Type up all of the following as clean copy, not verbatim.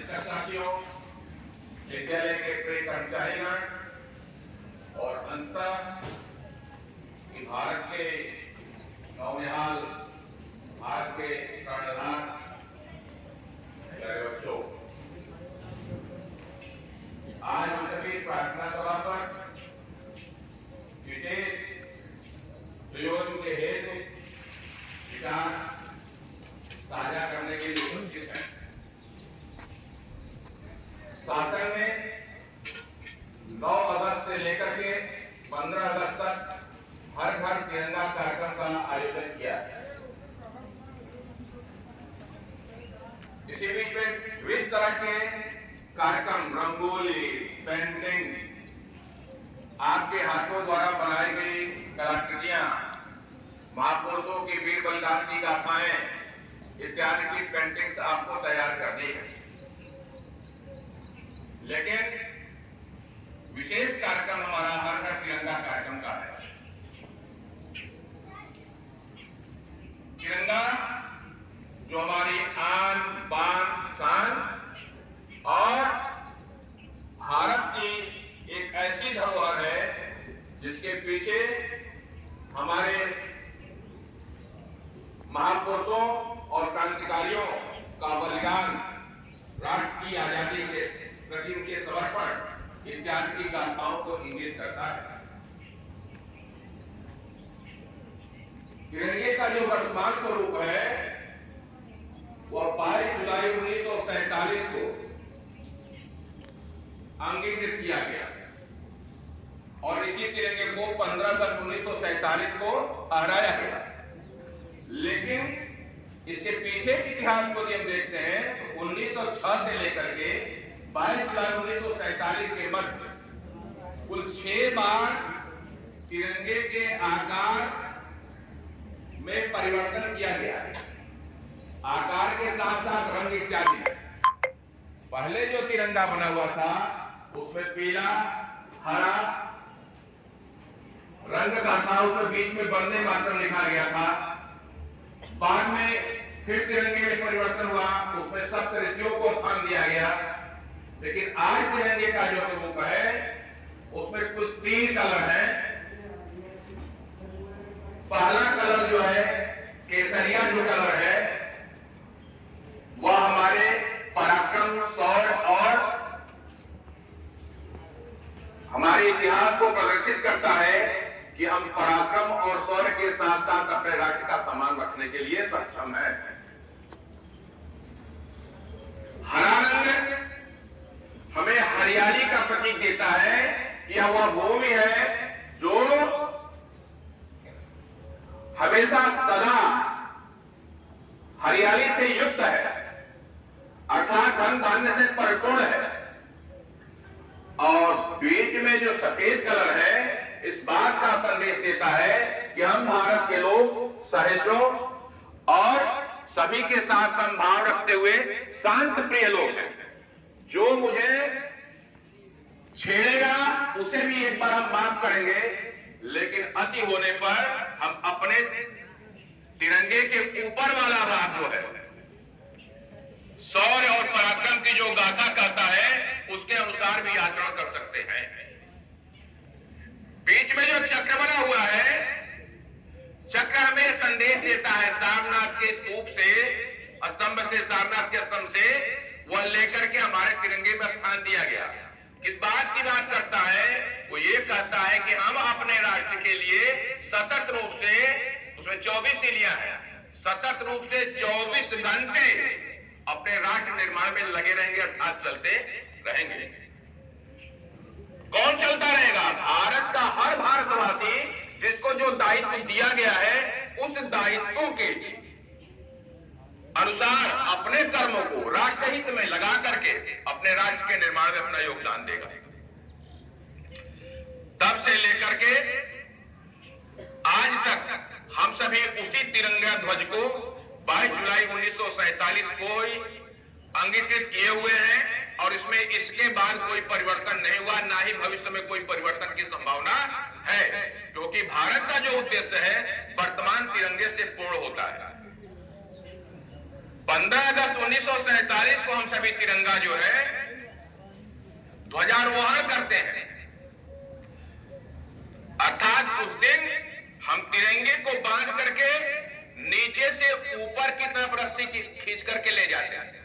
शिक्षक साथियों, विद्यालय के प्रिय कर्मचारीगण और अंततः भारत के नौनिहाल, भारत के कर्णधार बच्चों, आज हम सभी प्रार्थना सभा पर विशेष प्रयोजन के हेतु विचार साझा करने के लिए उपस्थित हैं। शासन ने 9 अगस्त से लेकर के 15 अगस्त तक हर घर तिरंगा कार्यक्रम का आयोजन किया। इसी बीच में विविध तरह के कार्यक्रम, रंगोली, पेंटिंग्स, आपके हाथों द्वारा बनाई गई कलाकृतियां, महापुरुषों की वीर बलिदान की गाथाएं इत्यादि की पेंटिंग्स आपको तैयार करनी है। लेकिन विशेष कार्यक्रम हमारा हर घर तिरंगा कार्यक्रम का है। तिरंगा जो हमारी आन बान शान और भारत की एक ऐसी धरोहर है जिसके पीछे हमारे महापुरुषों और क्रांतिकारियों का बलिदान, राष्ट्र की आजादी के प्रति उनके समर्पण इत्यादि की गाथाओं को इंगित करता है। तिरंगे का जो वर्तमान स्वरूप है वह 22 जुलाई 1947 को अंगीकृत किया गया और इसी तिरंगे को 15 अगस्त 1947 को फहराया गया। लेकिन इसके पीछे के इतिहास को यदि हम देखते हैं तो 1906 से लेकर के 22 जुलाई 1947 के मध्य कुल 6 बार तिरंगे के आकार में परिवर्तन किया गया है। आकार के साथ साथ रंग इत्यादि। पहले जो तिरंगा बना हुआ था उसमें पीला, हरा रंग का था, उसमें बीच में वंदे मातरम लिखा गया था। बाद में फिर तिरंगे में परिवर्तन हुआ, उसमें सप्त ऋषियों को स्थान दिया गया। लेकिन आज तिरंगे का जो स्वरूप है उसमें कुल 3 कलर हैं। पहला कलर जो है केसरिया जो कलर है वह हमारे पराक्रम, शौर्य और हमारे इतिहास को प्रदर्शित करता है कि हम पराक्रम और शौर्य के साथ साथ अपने राज्य का सम्मान रखने के लिए सक्षम हैं। हरा रंग हमें हरियाली का प्रतीक देता है कि यह वह भूमि है जो हमेशा सदा हरियाली से युक्त है, अर्थात धन धान्य से परिपूर्ण है। और बीच में जो सफेद कलर है इस बात का संदेश देता है कि हम भारत के लोग सहिष्णु और सभी के साथ सद्भाव रखते हुए शांत प्रिय लोग हैं। जो मुझे छेड़ेगा उसे भी एक बार हम माफ करेंगे, लेकिन अति होने पर हम अपने तिरंगे के ऊपर वाला भाग जो है शौर्य और पराक्रम की जो गाथा कहता है उसके अनुसार भी आचरण कर सकते हैं। बीच में जो चक्र बना हुआ है, चक्र हमें संदेश देता है सारनाथ के स्तूप से, स्तंभ से, सारनाथ के स्तंभ से वह लेकर के हमारे तिरंगे में स्थान दिया गया। किस बात की बात करता है? वो ये कहता है कि हम अपने राष्ट्र के लिए सतत रूप से, उसमें 24 तिलियां हैं, सतत रूप से 24 घंटे अपने राष्ट्र निर्माण में लगे रहेंगे, अर्थात चलते रहेंगे। कौन चलता रहेगा? भारत का हर भारतवासी जिसको जो दायित्व दिया गया है उस दायित्वों के अनुसार अपने कर्मों को राष्ट्रहित में लगा करके अपने राष्ट्र के निर्माण में अपना योगदान देगा। तब से लेकर के आज तक हम सभी उसी तिरंगा ध्वज को 22 जुलाई 1947 को अंगीकृत किए हुए हैं और इसमें इसके बाद कोई परिवर्तन नहीं हुआ, ना ही भविष्य में कोई परिवर्तन की संभावना है, क्योंकि भारत का जो उद्देश्य है वर्तमान तिरंगे से पूर्ण होता है। 15 अगस्त 1947 को हम सभी तिरंगा जो है ध्वजारोहण करते हैं, अर्थात उस दिन हम तिरंगे को बांध करके नीचे से ऊपर की तरफ रस्सी खींच करके ले जाते हैं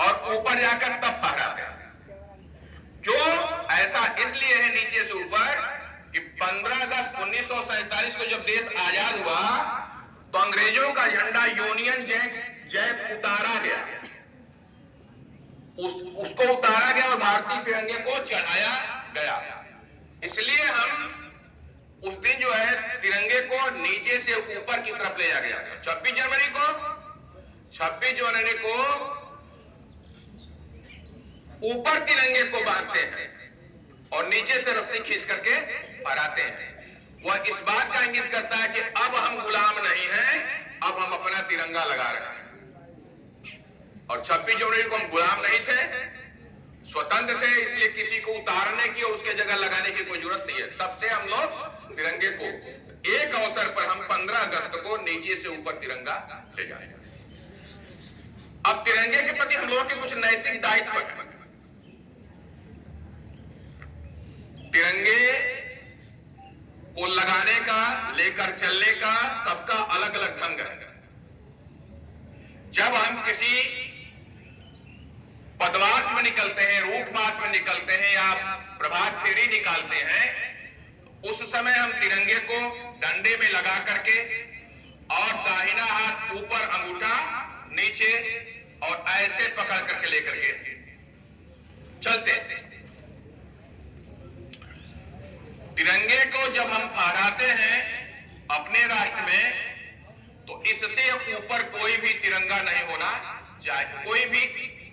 और ऊपर जाकर तब फहराते हैं। क्यों ऐसा इसलिए है नीचे से ऊपर कि 15 अगस्त 1947 को जब देश आजाद हुआ तो अंग्रेजों का झंडा यूनियन जैक उतारा गया, उसको उतारा गया और भारतीय तिरंगे को चढ़ाया गया। इसलिए हम उस दिन जो है तिरंगे को नीचे से ऊपर की तरफ ले जाया गया। 26 जनवरी को ऊपर तिरंगे को बांधते हैं और नीचे से रस्सी खींच करके फहराते हैं। वह इस बात का इंगित करता है कि अब हम गुलाम नहीं हैं, अब हम अपना तिरंगा लगा रहे हैं। और 26 जनवरी को हम गुलाम नहीं थे, स्वतंत्र थे, इसलिए किसी को उतारने की और उसके जगह लगाने की कोई जरूरत नहीं है। तब से हम लोग तिरंगे को एक अवसर पर हम 15 अगस्त को नीचे से ऊपर तिरंगा ले जाएंगे। अब तिरंगे के प्रति हम लोगों के कुछ नैतिक दायित्व है। तिरंगे को लगाने का, लेकर चलने का सबका अलग अलग ढंग है। जब हम किसी पदमार्च में निकलते हैं, रूट मार्च में निकलते हैं या प्रभात फेरी निकालते हैं, उस समय हम तिरंगे को डंडे में लगा करके और दाहिना हाथ ऊपर, अंगूठा नीचे और ऐसे पकड़ करके लेकर के चलते हैं। तिरंगे को जब हम फहराते हैं अपने राष्ट्र में, तो इससे ऊपर कोई भी तिरंगा नहीं होना चाहिए, कोई भी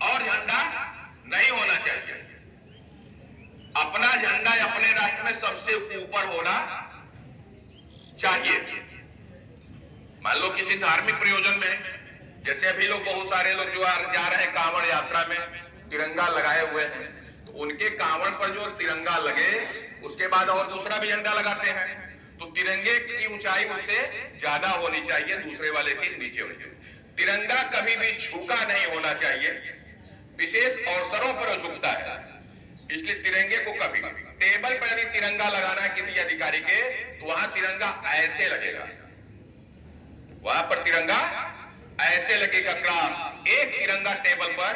और झंडा नहीं होना चाहिए। अपना झंडा अपने राष्ट्र में सबसे ऊपर होना चाहिए। मान लो किसी धार्मिक प्रयोजन में, जैसे अभी लोग बहुत सारे लोग जो जा रहे हैं कांवड़ यात्रा में, तिरंगा लगाए हुए हैं, तो उनके कांवड़ पर जो तिरंगा लगे उसके बाद और दूसरा भी झंडा लगाते हैं, तो तिरंगे की ऊंचाई उससे ज्यादा होनी चाहिए, दूसरे वाले की नीचे होनी चाहिए। तिरंगा कभी भी झुका नहीं होना चाहिए, विशेष अवसरों पर झुकता है, इसलिए तिरंगे को कभी टेबल पर यदि तिरंगा लगाना है किसी अधिकारी के, तो वहां तिरंगा ऐसे लगेगा, वहां पर तिरंगा ऐसे लगेगा क्रॉस। एक तिरंगा टेबल पर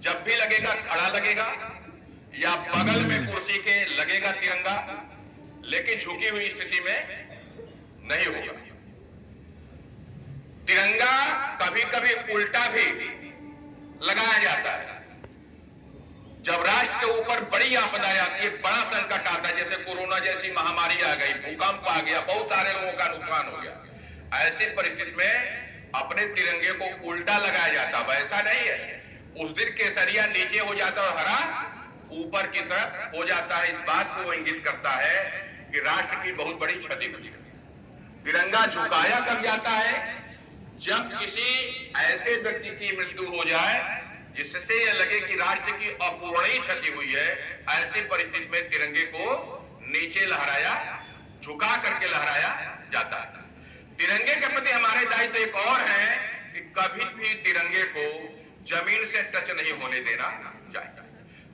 जब भी लगेगा खड़ा लगेगा या बगल में कुर्सी के लगेगा तिरंगा, लेकिन झुकी हुई स्थिति में नहीं होगा। तिरंगा कभी कभी उल्टा भी लगाया जाता है। जब राष्ट्र के ऊपर बड़ी आपदा आती है, बड़ा संकट आता है, जैसे कोरोना जैसी महामारी आ गई, भूकंप आ गया, बहुत सारे लोगों का नुकसान हो गया, ऐसी परिस्थिति में अपने तिरंगे को उल्टा लगाया जाता है। वैसा नहीं है, उस दिन केसरिया नीचे हो जाता है और हरा ऊपर की तरफ हो जाता है। इस बात को इंगित करता है कि राष्ट्र की बहुत बड़ी क्षति हुई है। तिरंगा झुकाया कब जाता है? जब किसी ऐसे व्यक्ति की मृत्यु हो जाए जिससे यह लगे कि राष्ट्र की अपूरणीय क्षति हुई है, ऐसी परिस्थिति में तिरंगे को नीचे लहराया, झुका करके लहराया जाता है। तिरंगे के प्रति हमारे दायित्व एक और है कि कभी भी तिरंगे को जमीन से टच नहीं होने देना चाहिए,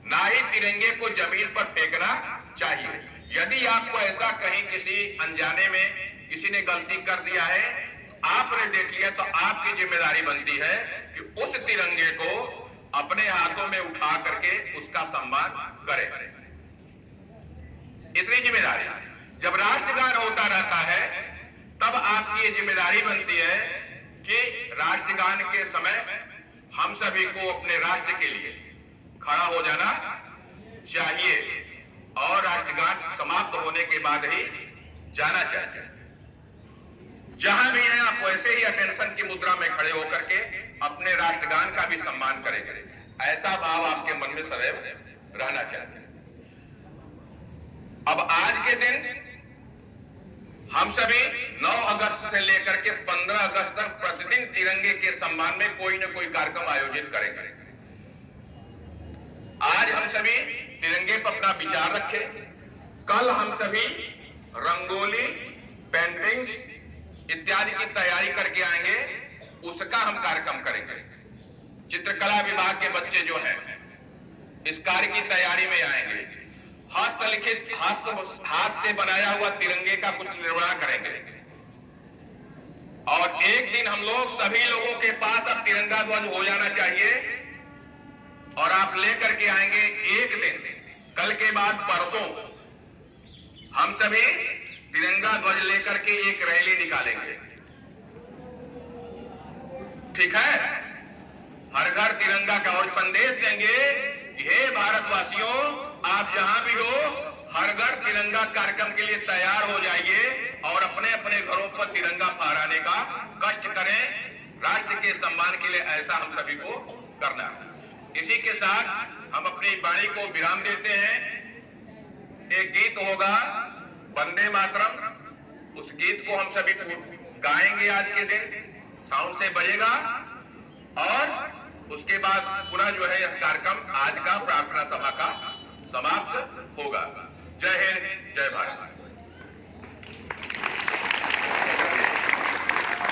ना ही तिरंगे को जमीन पर फेंकना चाहिए। यदि आपको ऐसा कहीं किसी अनजाने में किसी ने गलती कर दिया है, आपने देख लिया, तो आपकी जिम्मेदारी बनती है कि उस तिरंगे को अपने हाथों में उठा करके उसका सम्मान करें। इतनी जिम्मेदारी। जब राष्ट्रगान होता रहता है तब आपकी ये जिम्मेदारी बनती है कि राष्ट्रगान के समय हम सभी को अपने राष्ट्र के लिए खड़ा हो जाना चाहिए और राष्ट्रगान समाप्त होने के बाद ही जाना चाहिए। जहां भी हैं आप वैसे ही अटेंशन की मुद्रा में खड़े होकर के अपने राष्ट्रगान का भी सम्मान करेंगे, ऐसा भाव आपके मन में सदैव रहना चाहिए। अब आज के दिन हम सभी 9 अगस्त से लेकर के 15 अगस्त तक प्रतिदिन तिरंगे के सम्मान में कोई न कोई कार्यक्रम आयोजित करेंगे। आज हम सभी तिरंगे पर अपना विचार रखें। कल हम सभी रंगोली, पेंटिंग्स इत्यादि की तैयारी करके आएंगे, उसका हम कार्यक्रम करेंगे। चित्रकला विभाग के बच्चे जो हैं इस कार्य की तैयारी में आएंगे। हस्तलिखित हाथ से बनाया हुआ तिरंगे का कुछ निर्माण करेंगे और एक दिन हम लोग सभी लोगों के पास अब तिरंगा ध्वज हो जाना चाहिए और आप लेकर के आएंगे। एक दिन कल के बाद परसों हम सभी तिरंगा ध्वज लेकर के एक रैली निकालेंगे, ठीक है? हर घर तिरंगा का और संदेश देंगे, हे भारतवासियों, आप जहां भी हो हर घर तिरंगा कार्यक्रम के लिए तैयार हो जाइए और अपने अपने घरों पर तिरंगा फहराने का कष्ट करें। राष्ट्र के सम्मान के लिए ऐसा हम सभी को करना है। इसी के साथ हम अपनी वाणी को विराम देते हैं। एक गीत होगा वंदे मातरम, उस गीत को हम सभी गाएंगे आज के दिन, साउंड से बजेगा और उसके बाद पूरा जो है यह कार्यक्रम आज का प्रार्थना सभा का समाप्त होगा। जय हिंद, जय भारत।